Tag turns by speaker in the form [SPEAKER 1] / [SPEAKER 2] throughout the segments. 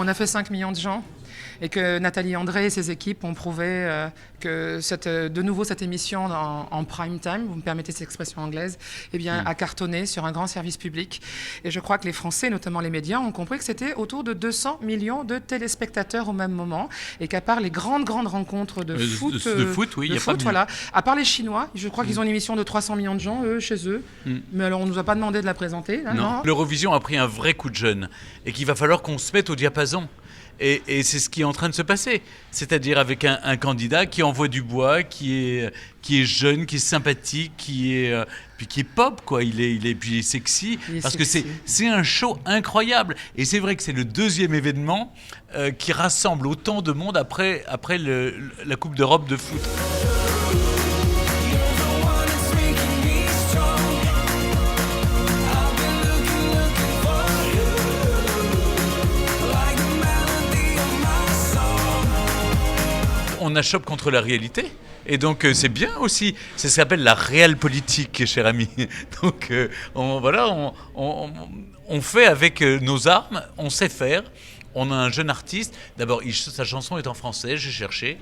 [SPEAKER 1] On a fait 5 millions de gens et que Nathalie André et ses équipes ont prouvé que de nouveau cette émission en prime time, vous me permettez cette expression anglaise, a cartonné sur un grand service public. Et je crois que les Français, notamment les médias, ont compris que c'était autour de 200 millions de téléspectateurs au même moment et qu'à part les grandes rencontres de foot, voilà, à part les Chinois, je crois qu'ils ont une émission de 300 millions de gens, eux, chez eux. Mais alors, on ne nous a pas demandé de la présenter. Là, non.
[SPEAKER 2] L'Eurovision a pris un vrai coup de jeune et qu'il va falloir qu'on se mette au diapason. Et c'est ce qui est en train de se passer. C'est-à-dire avec un candidat qui envoie du bois, qui est jeune, qui est sympathique, qui est pop, quoi. Il est sexy. Parce que c'est un show incroyable. Et c'est vrai que c'est le deuxième événement qui rassemble autant de monde après la Coupe d'Europe de foot. On achoppe contre la réalité. Et donc, c'est bien aussi. Ça s'appelle la réelle politique, cher ami. Donc, on fait avec nos armes, on sait faire. On a un jeune artiste. D'abord, sa chanson est en français, j'ai cherché.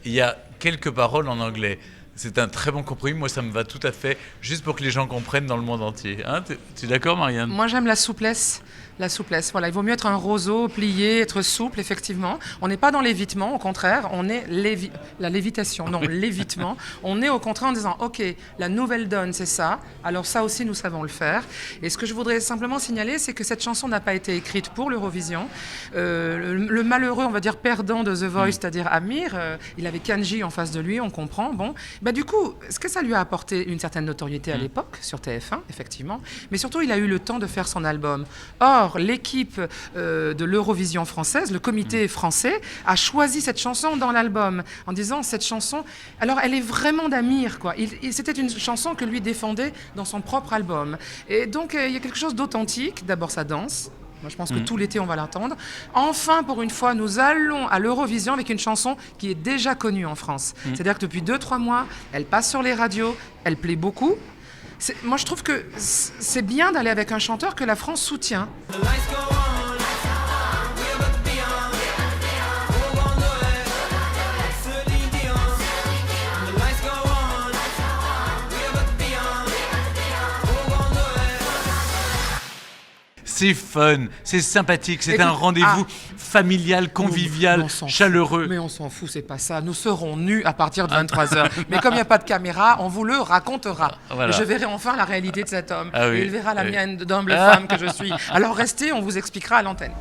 [SPEAKER 2] Il y a quelques paroles en anglais. C'est un très bon compromis. Moi, ça me va tout à fait. Juste pour que les gens comprennent dans le monde entier. Hein, tu es d'accord, Marianne ?
[SPEAKER 1] Moi, j'aime la souplesse. La souplesse, voilà. Il vaut mieux être un roseau, plié, être souple, effectivement. On n'est pas dans l'évitement, au contraire. On est la lévitation, non, l'évitement. On est au contraire en disant, OK, la nouvelle donne, c'est ça. Alors ça aussi, nous savons le faire. Et ce que je voudrais simplement signaler, c'est que cette chanson n'a pas été écrite pour l'Eurovision. Le malheureux, on va dire, perdant de The Voice, c'est-à-dire Amir, il avait Kanji en face de lui, on comprend. Bon, du coup, est-ce que ça lui a apporté une certaine notoriété à l'époque, sur TF1, effectivement. Mais surtout, il a eu le temps de faire son album. Or, l'équipe de l'Eurovision française, le comité français, a choisi cette chanson dans l'album en disant cette chanson, alors elle est vraiment d'Amir, quoi. C'était une chanson que lui défendait dans son propre album. Et donc il y a quelque chose d'authentique. D'abord sa danse. Moi, je pense que tout l'été, on va l'entendre. Enfin, pour une fois, nous allons à l'Eurovision avec une chanson qui est déjà connue en France. C'est-à-dire que depuis 2-3 mois, elle passe sur les radios, elle plaît beaucoup. Moi, je trouve que c'est bien d'aller avec un chanteur que la France soutient.
[SPEAKER 2] C'est fun, c'est sympathique, c'est un rendez-vous familial, convivial, chaleureux.
[SPEAKER 1] Mais on s'en fout, c'est pas ça. Nous serons nus à partir de 23h. Mais comme il n'y a pas de caméra, on vous le racontera. Voilà. Je verrai enfin la réalité de cet homme. Et il verra la mienne d'humble femme que je suis. Alors restez, on vous expliquera à l'antenne.